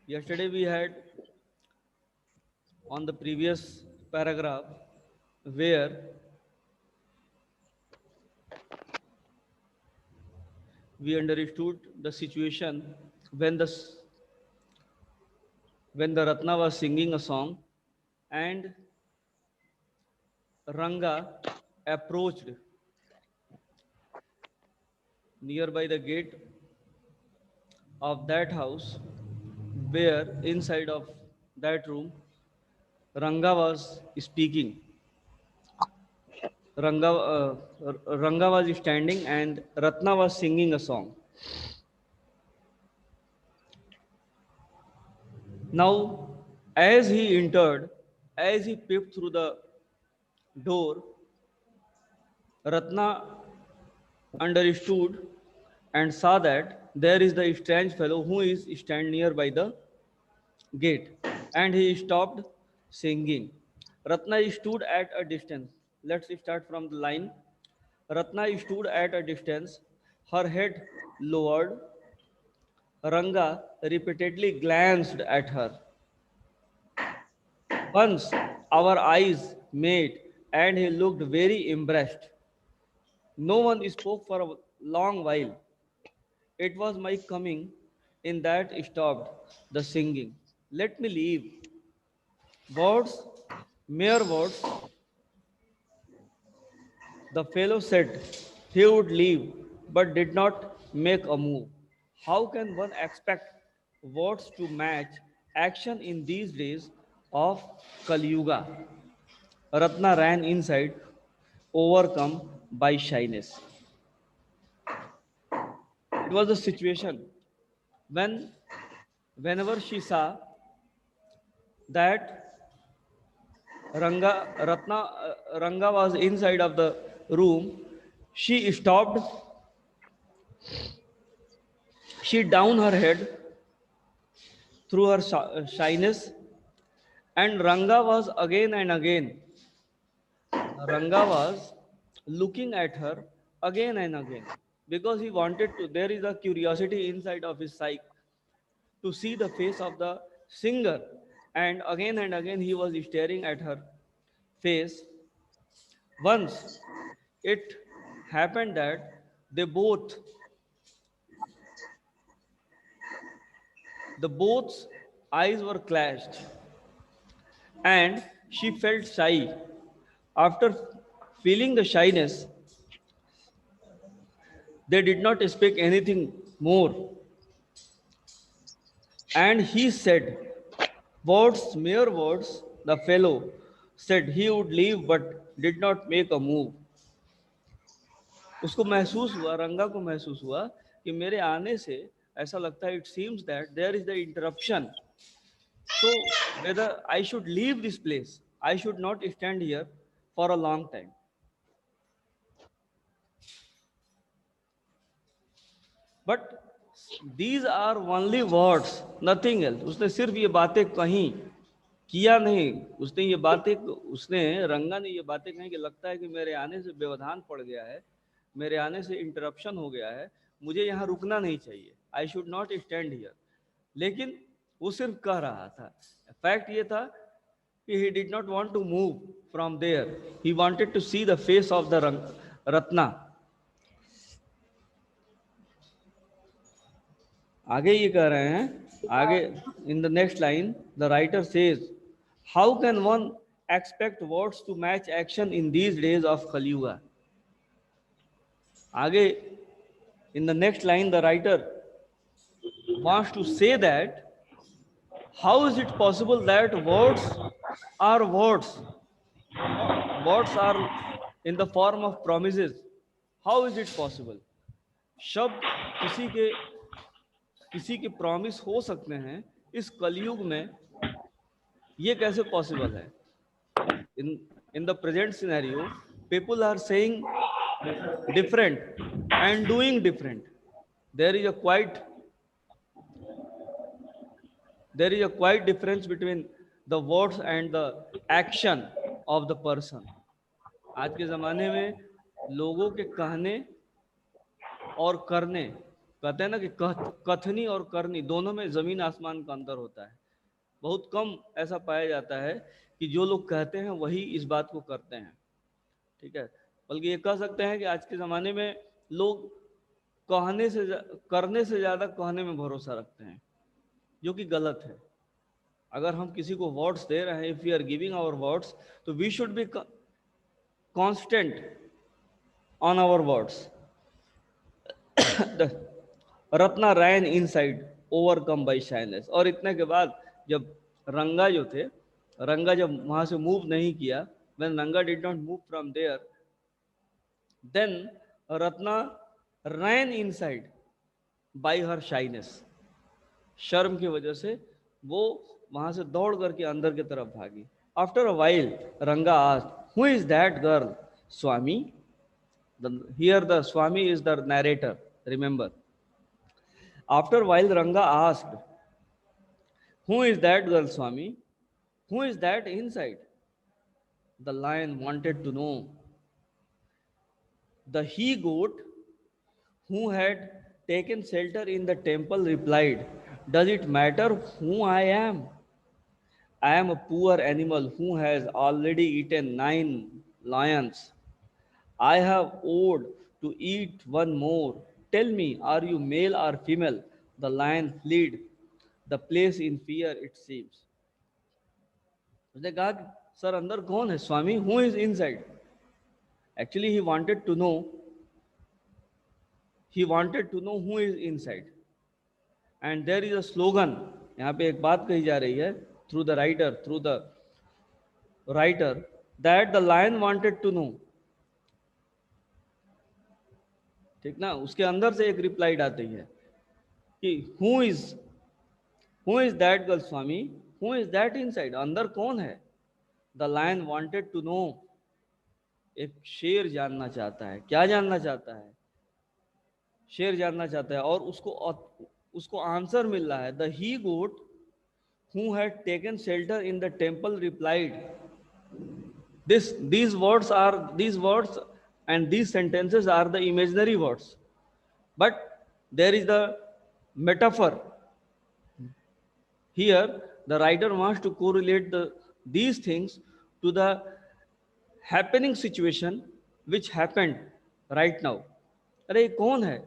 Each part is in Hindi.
Yesterday we had on the previous paragraph where we understood the situation when the Ratna was singing a song and Ranga approached nearby the gate of that house where inside of that room Ranga was speaking. Ranga was standing and Ratna was singing a song. Now, as he entered, as he peeped through the door, Ratna understood and saw that there is the strange fellow who is stand near by the gate, and he stopped singing. Ratna stood at a distance. Let's start from the line. Ratna stood at a distance, her head lowered. Ranga repeatedly glanced at her. Once our eyes met, and he looked very embarrassed. No one spoke for a long while. It was my coming in that stopped the singing. Let me leave. Words, mere words. The fellow said he would leave, but did not make a move. How can one expect words to match action in these days of Kali Yuga? Ratna ran inside, overcome by shyness. It was a situation when, whenever she saw that Ranga was inside of the room, she stopped, she down her head through her shyness, and Ranga was looking at her again and again because he wanted to. There is a curiosity inside of his psyche to see the face of the singer, and again he was staring at her face. Once it happened that they both, the both's eyes were clashed, and she felt shy. After feeling the shyness, they did not speak anything more. And he said, words, mere words, the fellow said he would leave but did not make a move. उसको महसूस हुआ, रंगा को महसूस हुआ कि मेरे आने से ऐसा लगता है, it seems that there is the interruption. So whether I should leave this place, I should not stand here for a long time. But these are only words, nothing else. उसने सिर्फ ये बातें कही, किया नहीं. उसने रंगा ने ये बातें कही कि लगता है कि मेरे आने से व्यवधान पड़ गया है, मेरे आने से इंटरप्शन हो गया है, मुझे यहाँ रुकना नहीं चाहिए. I should not stand here. लेकिन वो सिर्फ कह रहा था. फैक्ट ये था कि he did not want to move from there. He wanted to see the face of the Ratna. आगे ये कह रहे हैं, आगे in the next line the writer says, how can one expect words to match action in these days of Kali Yuga? आगे in the next line the writer wants to say that how is it possible that words words are in the form of promises? How is it possible? शब्द किसी के प्रॉमिस हो सकते हैं इस कलयुग में, ये कैसे पॉसिबल है? In the present scenario people are saying different and doing different. There is a quite difference between the words and the action of the person. आज के ज़माने में लोगों के कहने और करने कहते हैं ना कि कथनी और करनी दोनों में जमीन आसमान का अंतर होता है। बहुत कम ऐसा पाया जाता है कि जो लोग कहते हैं वही इस बात को करते हैं, ठीक है। बल्कि ये कह सकते हैं कि आज के ज़माने में लोग करने से ज़्यादा कहने में भरोसा रखते हैं, जो कि गलत है। अगर हम किसी को वर्ड्स दे रहे हैं, if we are giving our words, तो we should be constant on our words. Ratna ran inside overcome by shyness. और इतने के बाद जब रंगा जो थे, रंगा जब वहां से मूव नहीं किया, when Ranga did not move from there, then Ratna ran inside by her shyness. शर्म की वजह से वो वहां से दौड़ करके अंदर की तरफ भागी। आफ्टर अ वाइल रंगा asked, who is that girl Swami? Here the Swami is the narrator, remember. After a while Ranga asked, who is that girl, Swami? Who is that inside? The lion wanted to know. The he goat who had taken shelter in the temple replied, does it matter who I am? I am a poor animal who has already eaten 9 lions. I have owed to eat one more. Tell me, are you male or female? The lion fled the place in fear, it seems. उसने कहा कि सर अंदर कौन है Swami? Who is inside? Actually he wanted to know who is inside. And there is a slogan, यहाँ पे एक बात कही जा रही है through the writer that the lion wanted to know, ठीक ना। उसके अंदर से एक रिप्लाई आती है कि who is that girl Swami? Who is that inside? अंदर कौन है? The lion wanted to know. एक शेर जानना चाहता है। क्या जानना चाहता है? शेर जानना चाहता है। और उसको आंसर मिल रहा है। The he goat who had taken shelter in the temple replied, these words and these sentences are the imaginary words, but there is the metaphor here. The writer wants to correlate these things to the happening situation which happened right now. अरे ये कौन है?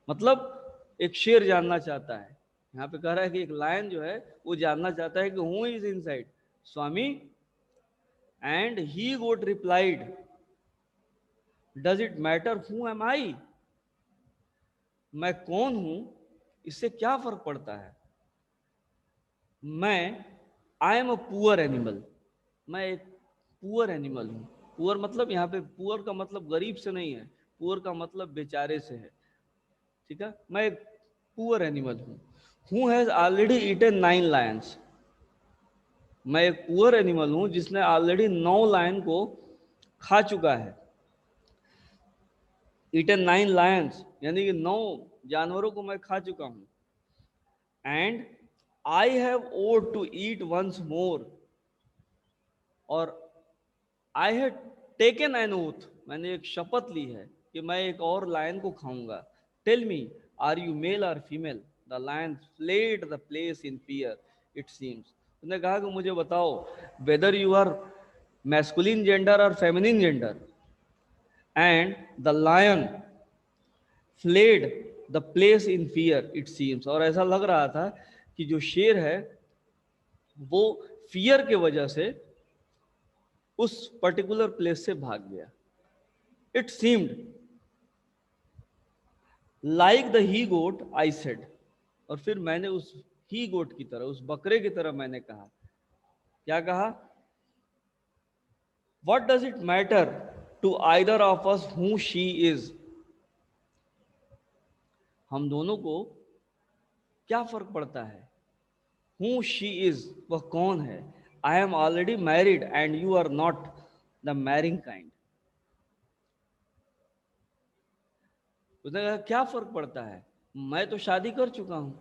मतलब एक शेर जानना चाहता है। यहाँ पे कह रहा है कि एक लायन जो है वो जानना चाहता है कि who is inside Swami? And he got replied, does it matter who am I? मैं कौन हूं, इससे क्या फर्क पड़ता है? I am a poor animal. मैं एक पुअर एनिमल हूं। पुअर मतलब यहाँ पे पुअर का मतलब गरीब से नहीं है, पुअर का मतलब बेचारे से है, ठीक है। मैं एक पुअर एनिमल हूं। Who has already eaten 9 lions. मैं एक पुअर एनिमल हूं जिसने ऑलरेडी 9 लायन को खा चुका है। ईटन 9 लायंस यानी कि 9 जानवरों को मैं खा चुका हूं। And I have vowed to eat once more, और I have taken an oath, मैंने एक शपथ ली है कि मैं एक और लायन को खाऊंगा। Tell me, are you male और female? The lion fled the place in fear, it seems. उसने कहा कि मुझे बताओ whether you are masculine gender or feminine gender. And the lion fled the place in fear, it seems. और ऐसा लग रहा था कि जो शेर है वो फियर के वजह से उस पर्टिकुलर प्लेस से भाग गया। It seemed like the he goat I said. और फिर मैंने उस ही गोट की तरह, उस बकरे की तरह मैंने कहा। क्या कहा? What does it matter to either of us who she is? हम दोनों को क्या फर्क पड़ता है? हु शी इज, वह कौन है? I am already married and you are not the marrying kind. उसने कहा क्या फर्क पड़ता है, मैं तो शादी कर चुका हूं।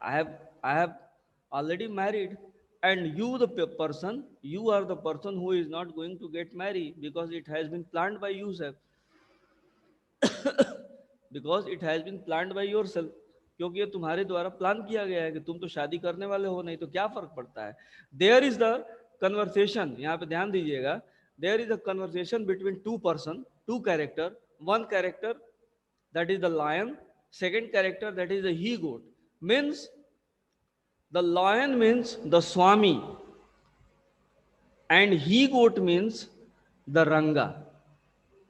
I have already married and you are the person who is not going to get married because it has been planned by you, sir. Because it has been planned by yourself, क्योंकि ये तुम्हारे द्वारा प्लान किया गया है कि तुम तो शादी करने वाले हो, नहीं तो क्या फर्क पड़ता है। देयर इज द कन्वर्सेशन, यहाँ पे ध्यान दीजिएगा, there is a conversation between two person, two character, one character that is the lion, second character that is the he goat. Means the lion means the swami and he goat means the ranga.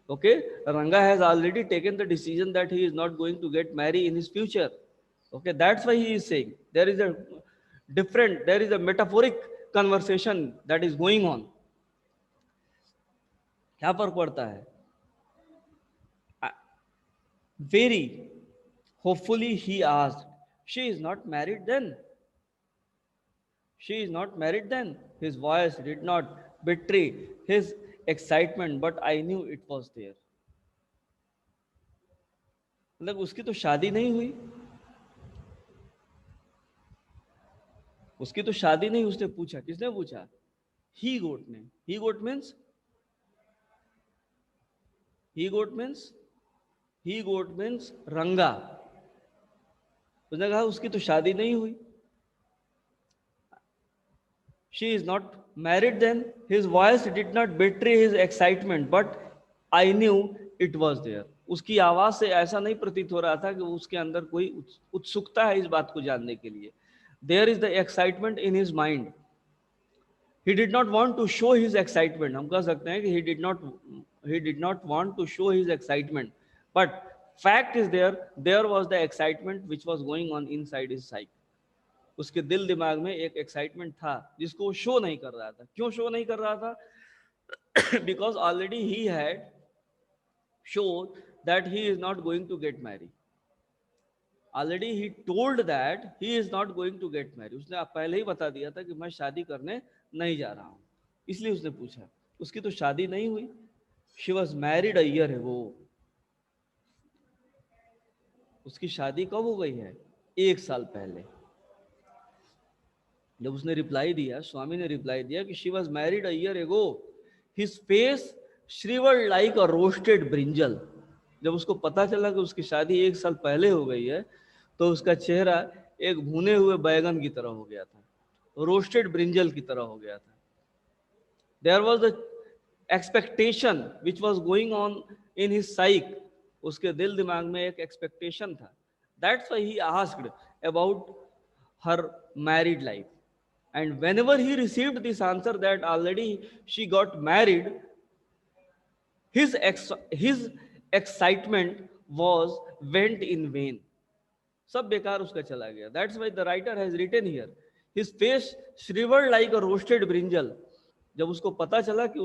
Okay, ranga has already taken the decision that he is not going to get married in his future. Okay, that's why he is saying there is a different, there is a metaphoric conversation that is going on. क्या फर्क पड़ता है? Very hopefully he asked, she is not married then? She is not married then? His voice did not betray his excitement, but I knew it was there. मतलब उसकी तो शादी नहीं हुई, उसकी तो शादी नहीं। उसने पूछा, किसने पूछा? ही गोट ने। ही गोट मीन्स, ही गोट मीन्स, ही गोट मीन्स रंगा। उसने कहा उसकी तो शादी नहीं हुई। She is not married then. His voice did not betray his excitement, but I knew it was there. उसकी आवाज से ऐसा नहीं प्रतीत हो रहा था कि उसके अंदर कोई उत्सुकता है इस बात को जानने के लिए। There is the excitement in his mind. He did not want to show his excitement. हम कह सकते हैं कि he did not want to show his excitement. But fact is there was the excitement which was going on inside his psyche. उसके दिल दिमाग में एक एक्साइटमेंट था जिसको वो शो नहीं कर रहा था। क्यों शो नहीं कर रहा था? Because already he had showed that he is not going to get married. Already he told that he is not going to get married. उसने पहले ही बता दिया था कि मैं शादी करने नहीं जा रहा हूं। इसलिए उसने पूछा। उसकी तो शादी नहीं हुई। She was married a year है। वो उसकी शादी कब हो गई है? 1 साल पहले। जब उसने रिप्लाई दिया, स्वामी ने रिप्लाई दिया कि she was married a year ago, his face shrivelled like a roasted brinjal. जब उसको पता चला कि उसकी शादी 1 साल पहले हो गई है, तो उसका चेहरा एक भुने हुए बैगन की तरह हो गया था, रोस्टेड ब्रिंजल की तरह हो गया था। There was the expectation which was going on in his psyche. उसके दिल दिमाग में एक एक्सपेक्टेशन था। That's why he asked about her married life. And whenever he received this answer that already she got married, his excitement was went in vain. सब बेकार उसका चला गया। That's why the writer has written here, his face shriveled like a roasted brinjal. जब उसको पता चला कि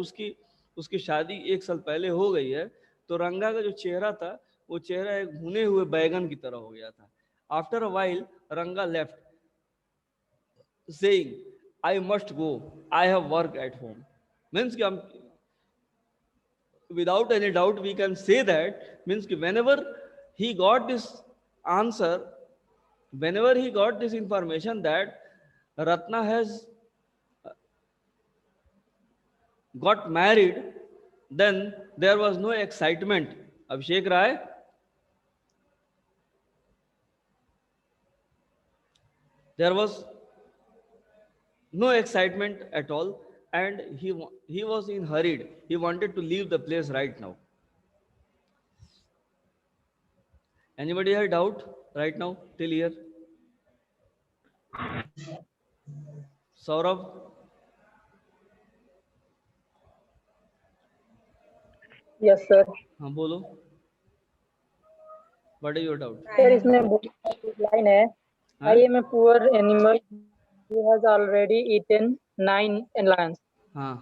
उसकी शादी 1 साल पहले हो गई है, तो रंगा का जो चेहरा था, वो चेहरा एक भुने हुए बैगन की तरह हो गया था। After a while, Ranga left, saying, I must go, I have work at home. Means कि हम without any doubt we can say that, means कि whenever he got this answer, whenever he got this information that Ratna has got married, then there was no excitement. Abhishek Rai, there was no excitement at all, and he was in hurried. He wanted to leave the place right now. Anybody had doubt right now till here? Saurabh? Yes sir. हाँ बोलो, what is your doubt? Sir इसमें लाइन है, I am a poor animal who has already eaten 9 lions. हाँ,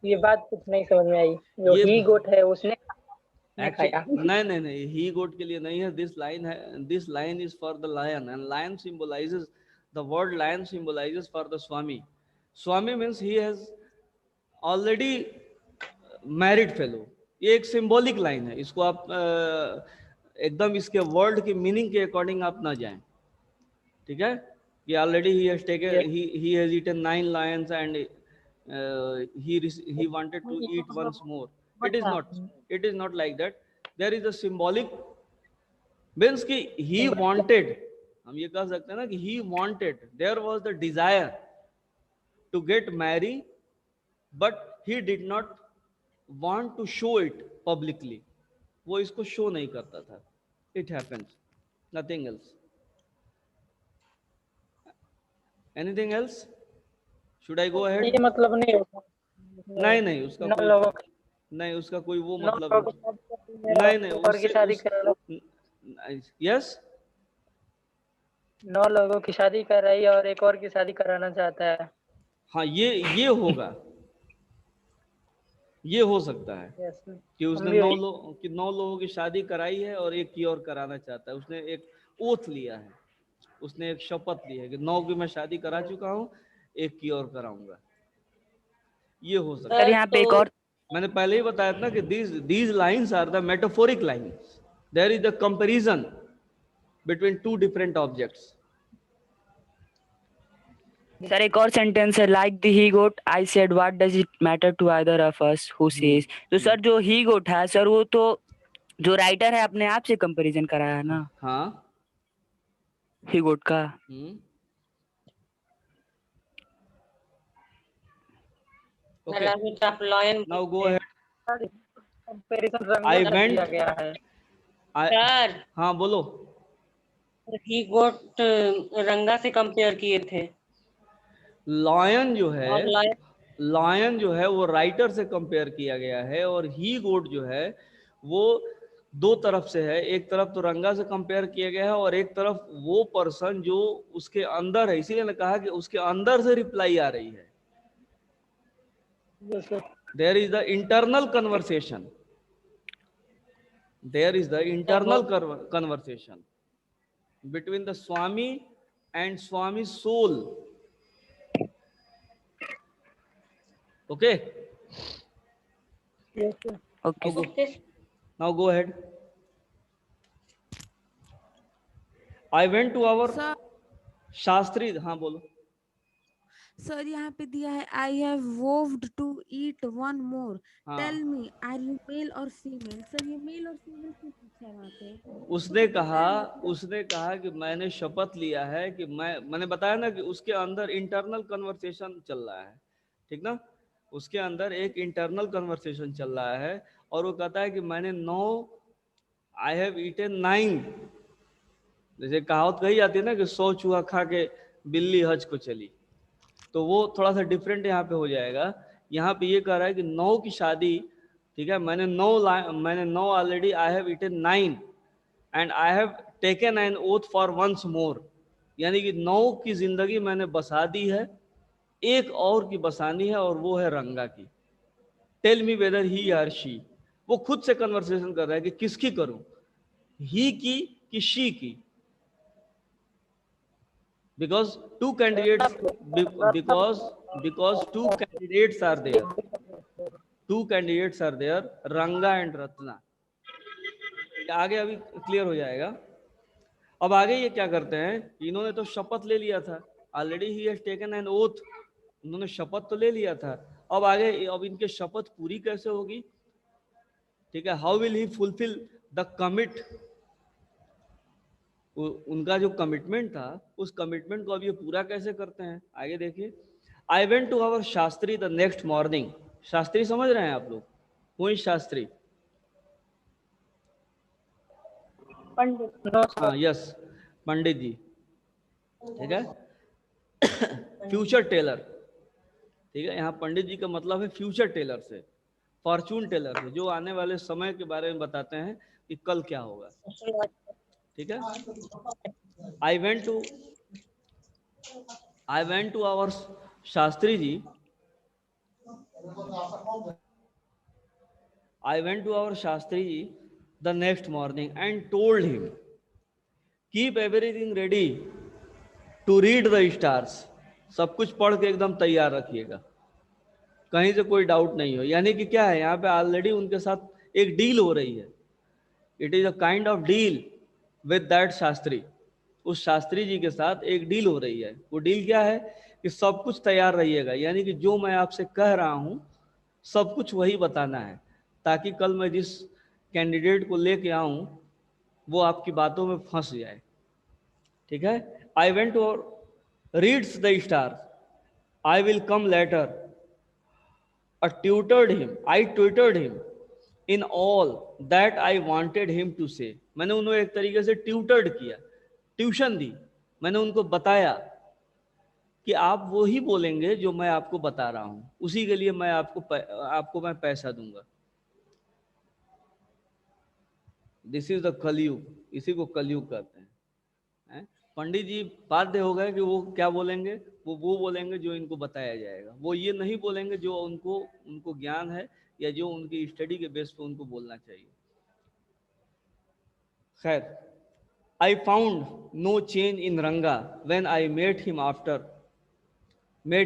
ये बात कुछ नहीं समझ में आई। जो ही गोट है उसने खाया। नहीं, ही गोट के लिए नहीं है। This line is for the lion, and lion symbolizes, the word lion symbolizes for the Swami. Swami means he has already married fellow. ये एक सिंबॉलिक लाइन है। इसको आप एकदम इसके वर्ड की मीनिंग के अकॉर्डिंग आप ना जाएं, ठीक है? कि already he has taken, he has eaten 9 lions and he wanted to eat once more. It is not like that. There is a symbolic means कि ही वांटेड, हम ये कह सकते हैं ना कि he wanted, there was the desire to get marry, but he did not want to show it publicly, वो इसको शो नहीं करता था. It happens, nothing else. Anything else? Should I go ahead? ये मतलब नहीं होता, नहीं नहीं, उसका 9 कोई लोगों नहीं, उसका कोई वो 9 मतलब लोगों नहीं. की शादी करनी है नहीं और नहीं, एक और की उससे शादी उस कराना। यस 9 लोगों की शादी कर रही है और एक और की शादी कराना चाहता है। हाँ, ये होगा, ये हो सकता है यस, कि उसने हम भी 9 लोगों की शादी कराई है और एक की और कराना चाहता है. उसने एक ओथ लिया है, उसने एक शपथ ली है कि 9 की मैं शादी करा चुका हूँ, एक की और कराऊंगा. ये हो सकता सर है. यहाँ पे एक और, मैंने पहले ही बताया था ना कि these lines are the metaphoric lines. There is a comparison between two different objects. Sir एक और सेंटेंस है, like the he goat I said what does it matter to either of us who says. तो सर जो ही गोट है सर, वो तो जो राइटर है अपने आप से कंपैरिजन कराया है ना हाँ. ही गोट का. Okay. Now go ahead. Comparison रंग I में went. दिया गया है। सर. हाँ बोलो. ही गोट रंगा से कंपेयर किए थे. लॉयन जो है, और लॉयन जो है वो राइटर से कंपेयर किया गया है, और ही गोट जो है वो दो तरफ से है. एक तरफ तो रंगा से कंपेयर किया गया है और एक तरफ वो पर्सन जो उसके अंदर है, इसीलिए मैंने कहा कि उसके अंदर से रिप्लाई आ रही है. There is the internal conversation, there is the internal conversation between the Swami and Swami's soul. Okay? Okay Now go ahead. I went to our sir Shastri. हाँ बोलो. सर यहाँ पे दिया है I have vowed to eat one more, हाँ. Tell me are you male और फीमेल. सर ये मेल और फीमेल क्यों पूछा है वहाँ पे? उसने कहा कि मैंने शपथ लिया है कि मैंने बताया ना कि उसके अंदर इंटरनल कन्वर्सेशन चल रहा है, ठीक ना. उसके अंदर एक इंटरनल कन्वर्सेशन चल रहा है और वो कहता है कि मैंने 9, आई हैव ईटन 9. जैसे कहावत कही जाती है ना कि 100 चूहा खा के बिल्ली हज को चली, तो वो थोड़ा सा डिफरेंट यहाँ पे हो जाएगा. यहाँ पे ये कह रहा है कि 9 की शादी, ठीक है, मैंने 9 already, I have eaten 9 and I have taken an oath for once more. यानी कि 9 की जिंदगी मैंने बसा दी है, एक और की बसानी है और वो है रंगा की. Tell me whether he are she. वो खुद से कन्वर्सेशन कर रहा है कि किसकी करूं, ही की कि शी की. because two candidates because two candidates are there, रंगा एंड रत्ना. आगे अभी क्लियर हो जाएगा. अब आगे ये क्या करते हैं, इन्होंने तो शपथ ले लिया था already, he has taken an oath, उन्होंने शपथ तो ले लिया था. अब आगे अब इनके शपथ पूरी कैसे होगी, ठीक है. How will he fulfil the commit. उनका जो कमिटमेंट था उस कमिटमेंट को अब ये पूरा कैसे करते हैं, आगे देखिए. I went to our Shastri the next morning. Shastri समझ रहे हैं आप लोग, कोई शास्त्री? पंडित. हाँ यस, पंडित जी, ठीक है. फ्यूचर टेलर, ठीक है. यहाँ पंडित जी का मतलब है फ्यूचर टेलर से, फॉर्चून टेलर से, जो आने वाले समय के बारे में बताते हैं कि कल क्या होगा, ठीक है. I went to our Shastri ji, I went to our Shastri the next morning and told him, keep everything ready to read the stars. सब कुछ पढ़ के एकदम तैयार रखिएगा, कहीं से कोई डाउट नहीं हो. यानी कि क्या है, यहाँ पे ऑलरेडी उनके साथ एक डील हो रही है. It is a kind of deal with that Shastri. उस शास्त्री जी के साथ एक डील हो रही है. वो डील क्या है कि सब कुछ तैयार रहिएगा, यानी कि जो मैं आपसे कह रहा हूं सब कुछ वही बताना है, ताकि कल मैं जिस कैंडिडेट को लेके आऊं वो आपकी बातों में फंस जाए, ठीक है। आई वेंट और reads the star, I will come later, tutored him, I tutored him in all that I wanted him to say. मैंने उन्हें एक तरीके से ट्यूटर्ड किया, ट्यूशन दी, मैंने उनको बताया कि आप वो ही बोलेंगे जो मैं आपको बता रहा हूं, उसी के लिए मैं आपको मैं पैसा दूंगा। दिस इज द कलयुग, इसी को कलयुग कहते हैं। पंडित जी बाध्य हो गए कि वो क्या बोलेंगे, वो बोलेंगे जो इनको बताया जाएगा, वो ये नहीं बोलेंगे जो उनको ज्ञान है या जो उनकी स्टडी के बेस पे उनको बोलना चाहिए। खैर, I found no change in Ranga when I met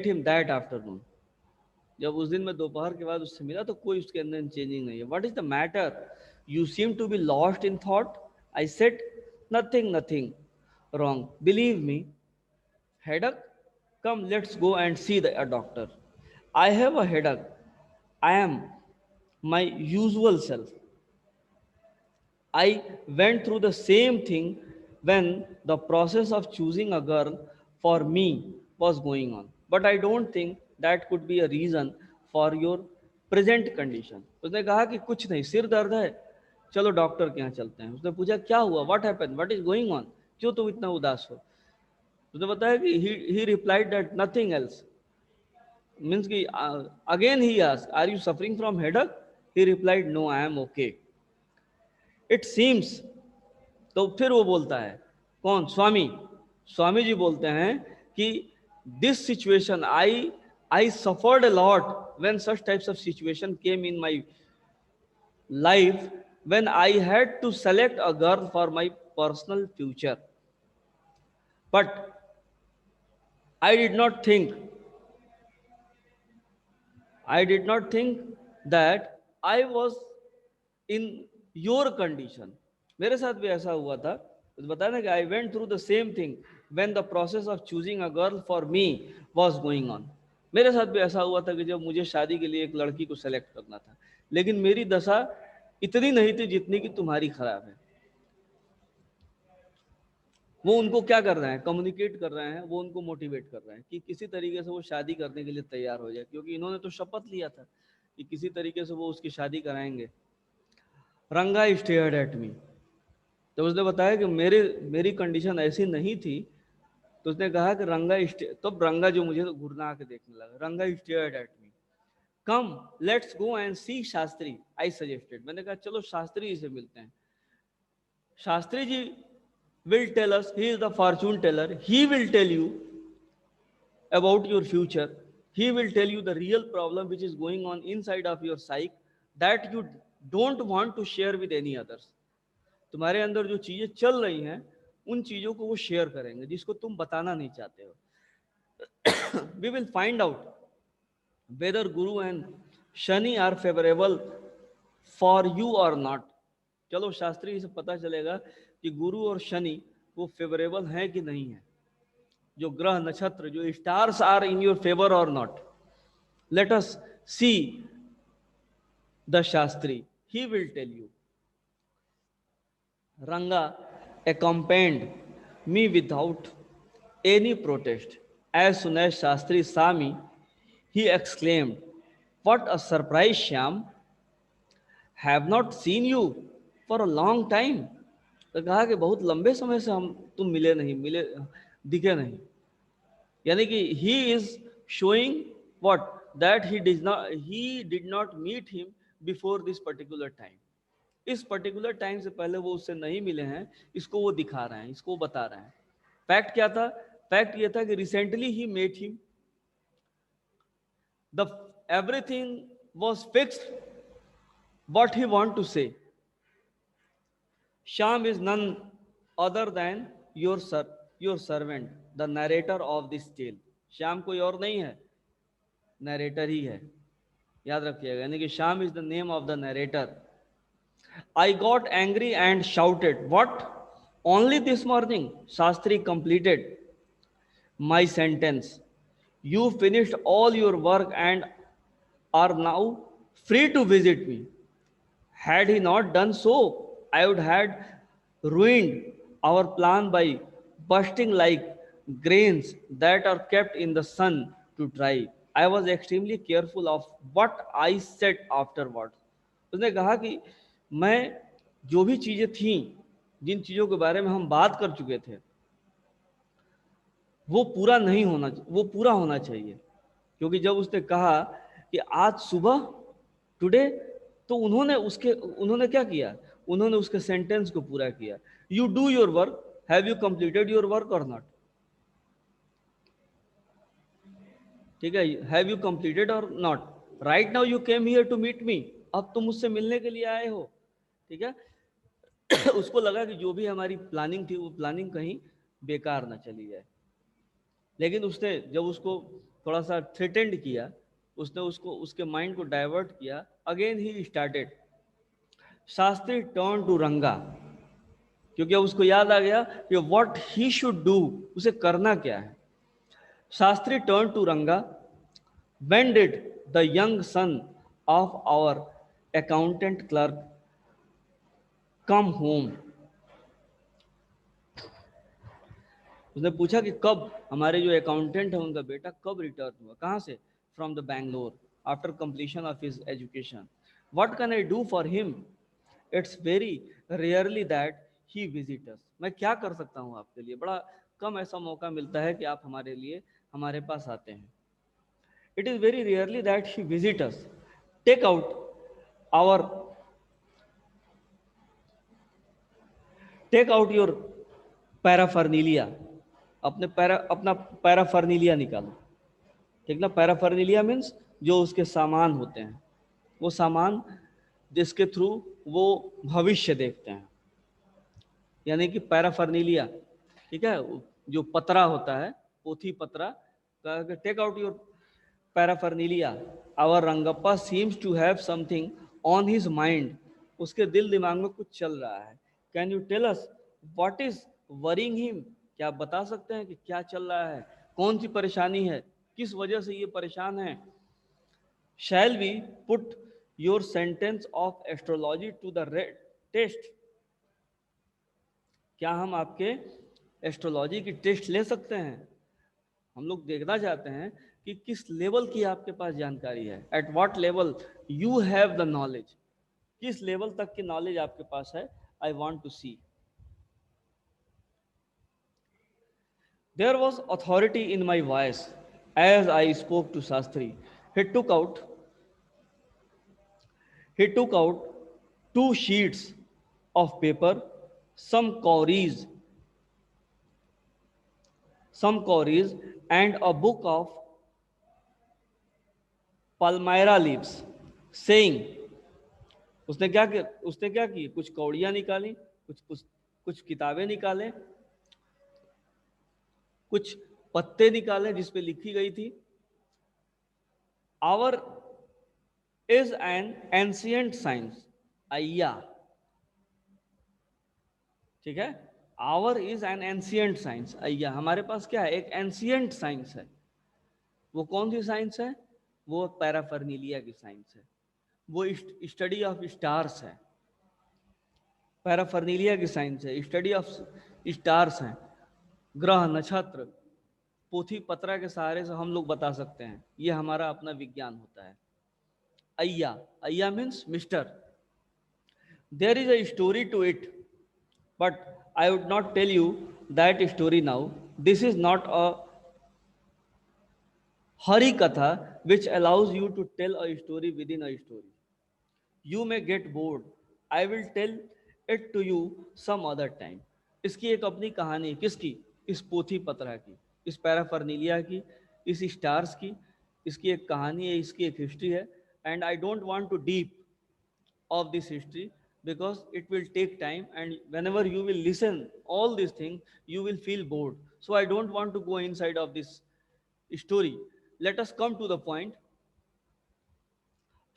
him that afternoon. जब उस दिन मैं दोपहर के बाद उससे मिला तो कोई उसके अंदर चेंजिंग नहीं है। What is the matter, you seem to be lost in thought. I said nothing wrong, believe me, headache, come let's go and see a doctor. I have a headache, I am my usual self. I went through the same thing when the process of choosing a girl for me was going on, but I don't think that could be a reason for your present condition. उसने कहा कि कुछ नहीं, सिर दर्द है, चलो डॉक्टर के यहाँ चलते हैं। उसने पूछा क्या हुआ, what happened, what is going on, क्यों तुम इतना उदास हो। उसने बताया कि he replied that nothing else, means कि again he asked, are you suffering from headache? He replied no, I am okay. It seems, तो फिर वो बोलता है, कौन, स्वामी जी बोलते हैं कि this situation I suffered a lot when such types of situation came in my life, when I had to select a girl for my personal future, but I did not think that I was in your condition. मेरे साथ भी ऐसा हुआ था। तो बताया ना कि I went through the same thing when the process of choosing a girl for me was going on. मेरे साथ भी ऐसा हुआ था कि जब मुझे शादी के लिए एक लड़की को सेलेक्ट करना था, लेकिन मेरी दशा इतनी नहीं थी जितनी कि तुम्हारी खराब है। वो उनको क्या कर रहे हैं, कम्युनिकेट कर रहे हैं, वो उनको मोटिवेट कर रहे हैं कि किसी तरीके से वो शादी करने के लिए तैयार हो जाए, क्योंकि इन्होंने तो शपथ लिया था कि किसी तरीके से वो उसकी शादी कराएंगे। रंगा स्टेयर्ड एट मी, तो उसने बताया कि मेरी कंडीशन ऐसी नहीं थी, तो उसने कहा कि रंगा जो मुझे तो घुरना के देखने लगा। Ranga stared at me, come let's go and see Shastri, I suggested. मैंने कहा चलो शास्त्री जी से मिलते हैं। Shastri ji will tell us, he is the fortune teller, he will tell you about your future, he will tell you the real problem which is going on inside of your psyche that you don't want to share with any others. तुम्हारे अंदर जो चीजें चल रही हैं उन चीजों को वो शेयर करेंगे जिसको तुम बताना नहीं चाहते हो। We will find out whether Guru and Shani are favorable for you or not. चलो शास्त्री से पता चलेगा कि गुरु और शनि वो फेवरेबल हैं कि नहीं है, जो ग्रह नक्षत्र जो stars are in your favour or not. Let us see the Shastri, he will tell you. Ranga accompanied me without any protest. As soon as Shastri saw me, he exclaimed, "What a surprise, Shyam! Have not seen you for a long time." तो कहा कि बहुत लंबे समय से तुम दिखे नहीं। यानी कि he is showing what, that he did not meet him before this particular time. इस पर्टिकुलर टाइम से पहले वो उससे नहीं मिले हैं, इसको वो दिखा रहे हैं, इसको बता रहे हैं। फैक्ट क्या था? फैक्ट ये था कि रिसेंटली ही met him, the everything was fixed what he want to say. Shyam is none other than your servant, the narrator of this tale. Shyam कोई और नहीं है, नरेटर ही है, याद रखिएगा। यानी कि Shyam is the name of the narrator. I got angry and shouted, "What? Only this morning?" Shastri completed my sentence. "You finished all your work and are now free to visit me. Had he not done so, I would had ruined our plan by bursting like grains that are kept in the sun to dry. I was extremely careful of what I said afterwards. उसने कहा कि मैं जो भी चीजें थीं, जिन चीजों के बारे में हम बात कर चुके थे, वो पूरा होना चाहिए। क्योंकि जब उसने कहा कि आज सुबह, टुडे, तो उन्होंने क्या किया? उन्होंने उसके सेंटेंस को पूरा किया। You do your work, have you completed your work और नॉट? ठीक है, हैव यू कंप्लीटेड और not? Right now you came here to meet me, अब तुम मुझसे मिलने के लिए आए हो। ठीक है। उसको लगा कि जो भी हमारी प्लानिंग थी वो प्लानिंग कहीं बेकार ना चली जाए। लेकिन उसने जब उसको थोड़ा सा थ्रेटेंड किया, उसने उसके माइंड को डाइवर्ट किया, again he started. Shastri turn to Ranga, क्योंकि उसको याद आ गया कि व्हाट ही शुड डू, उसे करना क्या है। Shastri turn to Ranga, when did the young son of our accountant clerk come home? उसने पूछा कि कब हमारे जो अकाउंटेंट है उनका बेटा कब रिटर्न हुआ, कहाँ से? From the Bangalore, after completion of his education. What can I do for him? It's very rarely that he visit अस। मैं क्या कर सकता हूँ आपके लिए? बड़ा कम ऐसा मौका मिलता है कि आप हमारे पास आते हैं। It is very rarely that he visit us. Take out your paraphernalia. अपना पैराफर्नीलिया निकालो। ठीक ना? पैराफर्नीलिया मीन्स जो उसके सामान होते हैं, वो सामान जिसके थ्रू वो भविष्य देखते हैं, यानी कि पैराफर्नीलिया। ठीक है, जो पतरा होता है, पोथी पतरा। Take out your paraphernalia, our Rangappa seems to have something on his mind. उसके दिल दिमाग में कुछ चल रहा है। Can you tell us what is worrying him? क्या आप बता सकते हैं कि क्या चल रहा है, कौन सी परेशानी है, किस वजह से ये परेशान है? Shall we put your sentence of astrology to the test? क्या हम आपके एस्ट्रोलॉजी की टेस्ट ले सकते हैं? हम लोग देखना चाहते हैं कि किस लेवल की आपके पास जानकारी है। At what level you have the knowledge, किस लेवल तक की नॉलेज आपके पास है। I want to see. There was authority in my voice as I spoke to Shastri. He took out 2 sheets of paper, some cowries, and a book of palmyra leaves, saying, उसने क्या की? कुछ कौड़ियां निकाली, कुछ किताबें निकाले, कुछ पत्ते निकाले जिस पे लिखी गई थी, our is an ancient science. अय्या। ठीक है, our is an ancient science. अय्या, हमारे पास क्या है? एक एंशियंट साइंस है। वो कौन सी साइंस है? वो पैराफर्नीलिया की साइंस है। वो स्टडी ऑफ स्टार्स है। पैराफर्नीलिया की साइंस है, स्टडी ऑफ स्टार्स है, ग्रह नक्षत्र। पोथी पत्रा के सहारे से हम लोग बता सकते हैं, ये हमारा अपना विज्ञान होता है। अय्या means mister. There is a story to it, but I would not tell you that story now. This is not a Hari कथा which allows you to tell a story within a story. You may get bored. I will tell it to you some other time. इसकी एक अपनी कहानी, किसकी? इस पोथी पत्रा की, इस पैराफर्नीलिया की, इस स्टार्स की। इसकी एक कहानी है, इसकी एक हिस्ट्री है। And I don't want to deep of this history because it will take time, and whenever you will listen all these things you will feel bored. So I don't want to go inside of this story. Let us come to the point.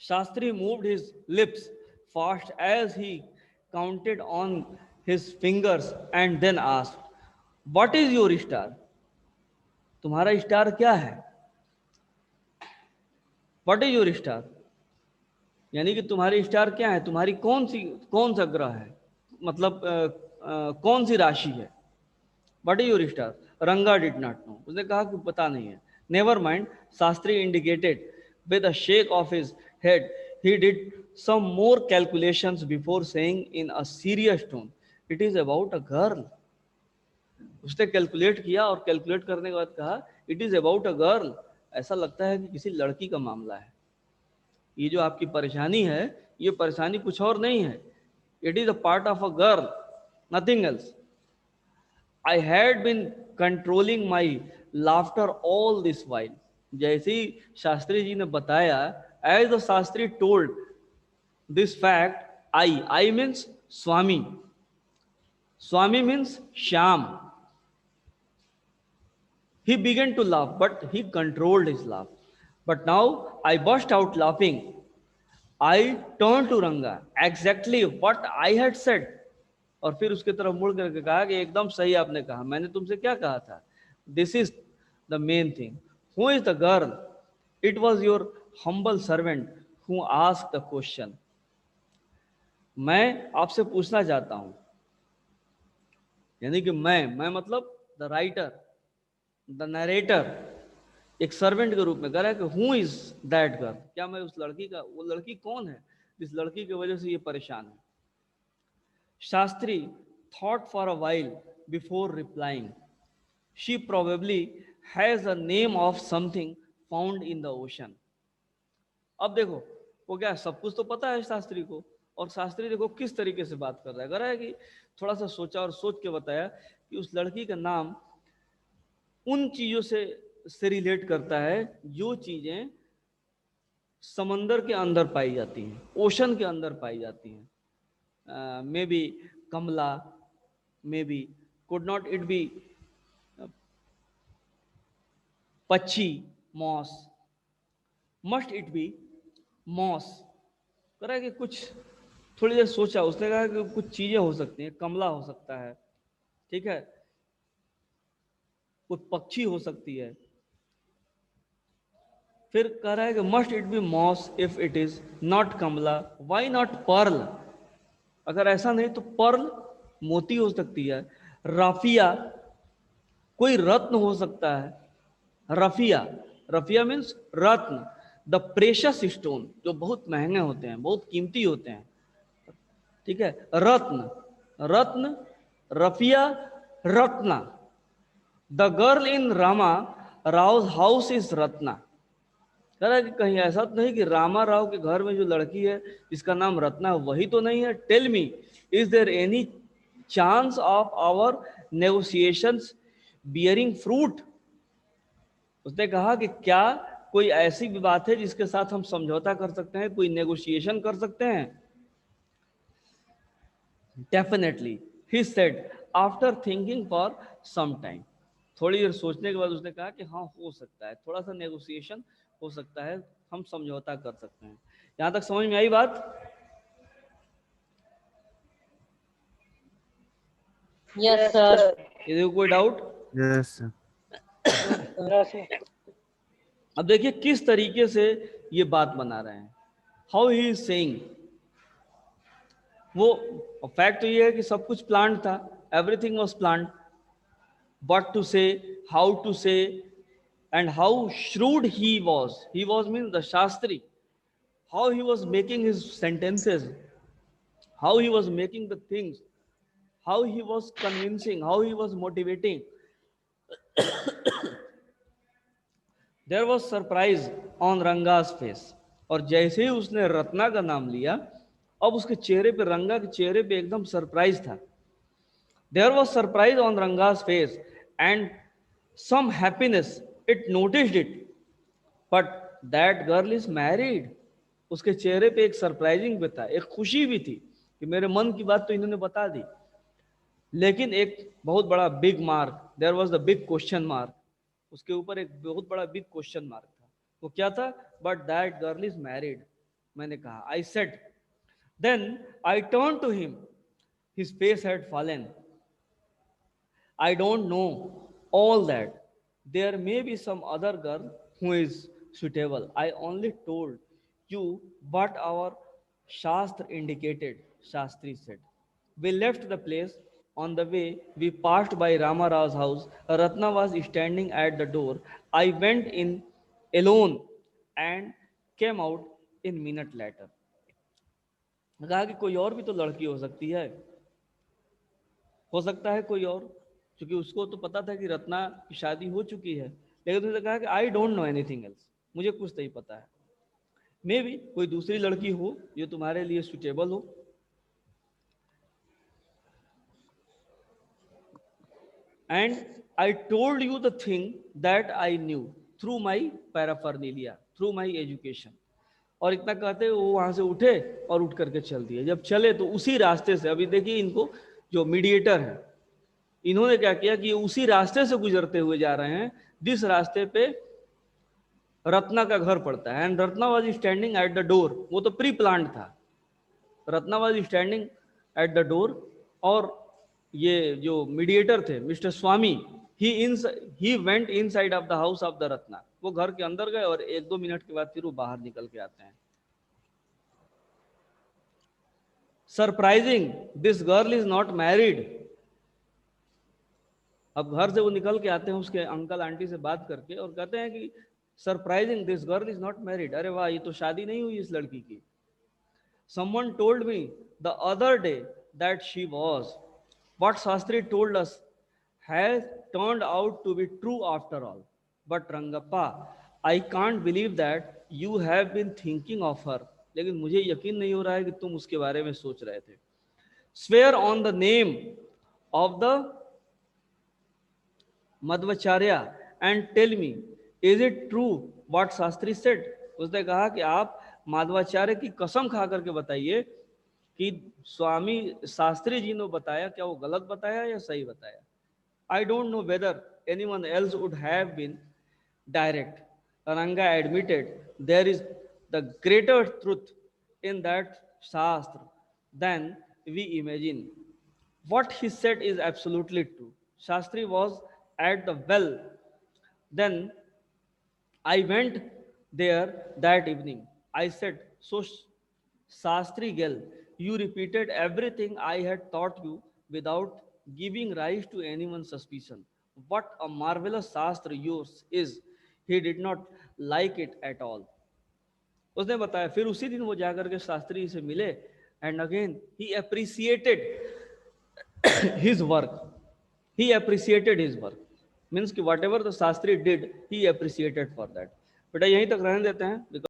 Shastri moved his lips fast as he counted on his fingers and then asked, what is your star? तुम्हारा स्टार क्या है? What is your star? यानी कि तुम्हारी स्टार क्या है, तुम्हारी कौन सा ग्रह है, मतलब कौन सी राशि है. What is your star? Ranga did not know, उसने कहा कि पता नहीं है. Never mind, Shastri indicated with a shake of his head. He did some more calculations before saying in a serious tone, it is about a girl. उसने कैलकुलेट किया और कैलकुलेट करने के बाद कहा it is about a girl. ऐसा लगता है कि किसी लड़की का मामला है. ये जो आपकी परेशानी है, ये परेशानी कुछ और नहीं है. It is a part of a girl, nothing else. I had been controlling my laughter all this while. जैसे ही शास्त्री जी ने बताया, as the Shastri told this fact, I means Swami. Swami means Shyam. He began to laugh, but he controlled his laugh. But now I burst out laughing. I turned to Ranga. Exactly what I had said. और फिर उसके तरफ मुड़ करके कहा कि एकदम सही आपने कहा, मैंने तुमसे क्या कहा था. This is the main thing. Who is the girl? It was your humble servant who asked the question. मैं आपसे पूछना चाहता हूं, यानी कि मैं मतलब द राइटर, द नरेटर, एक सर्वेंट के रूप में कह रहा है कि हु इज दैट गर्ल, क्या मैं उस लड़की का, वो लड़की कौन है जिस लड़की की वजह से ये परेशान है. Shastri thought for a while before replying. She probably has a name of something found in the ocean. अब देखो, वो क्या, सब कुछ तो पता है शास्त्री को, और शास्त्री देखो किस तरीके से बात कर रहा है. कह रहा है कि थोड़ा सा सोचा और सोच के बताया कि उस लड़की का नाम उन चीजों से रिलेट करता है जो चीजें समंदर के अंदर पाई जाती हैं, ओशन के अंदर पाई जाती हैं. May be Kamala, may be, could not it be Pakshi, moss, must it be moss. कह रहा है कि कुछ, थोड़ी देर सोचा, उसने कहा कि कुछ चीजें हो सकती हैं, कमला हो सकता है, ठीक है, कोई पक्षी हो सकती है. फिर कह रहा है कि must it be moss, if it is not Kamala why not pearl. अगर ऐसा नहीं तो पर्ल, मोती हो सकती है. राफिया, कोई रत्न हो सकता है. Rafia, Rafia means Ratna. The precious stone, जो बहुत महंगे होते हैं, बहुत कीमती होते हैं, ठीक है. Ratna, Ratna, Rafia, Ratna. The girl in Rama Rao house is Ratna. कह रहा है कि कहीं ऐसा तो नहीं कि रामा राव के घर में जो लड़की है जिसका नाम रत्ना है वही तो नहीं है. Tell me, is there any chance of our negotiations bearing fruit. उसने कहा कि क्या कोई ऐसी भी बात है जिसके साथ हम समझौता कर सकते हैं, कोई नेगोशिएशन कर सकते हैं. Definitely, he said after thinking for some time. थोड़ी देर सोचने के बाद उसने कहा कि हाँ, हो सकता है, थोड़ा सा नेगोशिएशन हो सकता है, हम समझौता कर सकते हैं. यहां तक समझ में आई बात? Yes sir. यदि कोई डाउट? यस अब देखिए किस तरीके से ये बात बना रहे हैं. हाउ ही इज सेइंग, वो फैक्ट तो ये है कि सब कुछ प्लान था, everything was plan. what to say, how to say, and how shrewd he was. He was means the Shastri. How he was making his sentences, how he was making the things, how he was convincing, how he was motivating. There was surprise on Ranga's face. और जैसे ही उसने रत्ना का नाम लिया, अब उसके चेहरे पे, रंगा के चेहरे पे एकदम सरप्राइज था. There was surprise on Ranga's face and some happiness. It noticed it. But that girl is married. उसके चेहरे पे एक सरप्राइजिंग भी था, एक खुशी भी थी कि मेरे मन की बात तो इन्होंने बता दी. लेकिन एक बहुत बड़ा big mark, there was the big question mark. उसके ऊपर एक बहुत बड़ा बिग क्वेश्चन मार्क था. वो क्या था? But that girl is married. मैंने कहा, I said, then I turn to him, his face had fallen. I don't know all that. There may be some other girl who is suitable. I only told you what our Shastra indicated, Shastri said. We left the place. On the way, we passed by Rama Rao's house. Ratna was standing at the door. I went in alone and came out in minute later. कहा कि कोई और भी तो लड़की हो सकती है, हो सकता है कोई और, क्योंकि उसको तो पता था कि रत्ना की शादी हो चुकी है, लेकिन उसने कहा कि आई डोंट नो एनीथिंग एल्स, मुझे कुछ नहीं पता है, मे भी कोई दूसरी लड़की हो जो तुम्हारे लिए सुटेबल हो. And I told you the thing that I knew through my paraphernalia, through my education. और इतना कहते वो वहां से उठे और उठ करके चल दिए. जब चले तो उसी रास्ते से, अभी देखिए इनको जो मीडिएटर है, इन्होंने क्या किया कि उसी रास्ते से गुजरते हुए जा रहे हैं जिस रास्ते पे रत्ना का घर पड़ता है. And Ratna was standing at the door. वो तो प्री प्लान था. Ratna was standing at the door. और ये जो मीडिएटर थे mister Swami, he went inside of the house of the Ratna. वो घर के अंदर गए और 1-2 मिनट के बाद फिर वो बाहर निकल के आते हैं. Surprising, this girl is not married. अब घर से वो निकल के आते हैं उसके अंकल आंटी से बात करके और कहते हैं कि surprising, this girl is not married. अरे वाह, ये तो शादी नहीं हुई इस लड़की की. Someone told me the other day that she was. What Shastri told us has turned out to be true after all. But Rangappa, I can't believe that you have been thinking of her. लेकिन मुझे यकीन नहीं हो रहा है कि तुम उसके बारे में सोच रहे थे. Swear on the name of the Madhvacharya and tell me, is it true what Shastri said? उसने कहा कि आप माधवाचार्य की कसम खा करके बताइए कि स्वामी शास्त्री जी ने बताया, क्या वो गलत बताया या सही बताया. I don't know whether anyone else would have been direct. Ranga admitted there is the greater truth in that shastra than we imagine. What he said is absolutely true. Shastri was at the well. Then I went there that evening. I said, so Shastri girl, you repeated everything I had taught you without giving rise to anyone's suspicion. What a marvelous Shastra yours is. He did not like it at all. उसने बताया. फिर उसी दिन वो जाकर के शास्त्री से मिले. And again he appreciated his work. He appreciated his work. Means कि whatever the Shastri did, he appreciated for that. बेटा यहीं तक रहने देते हैं.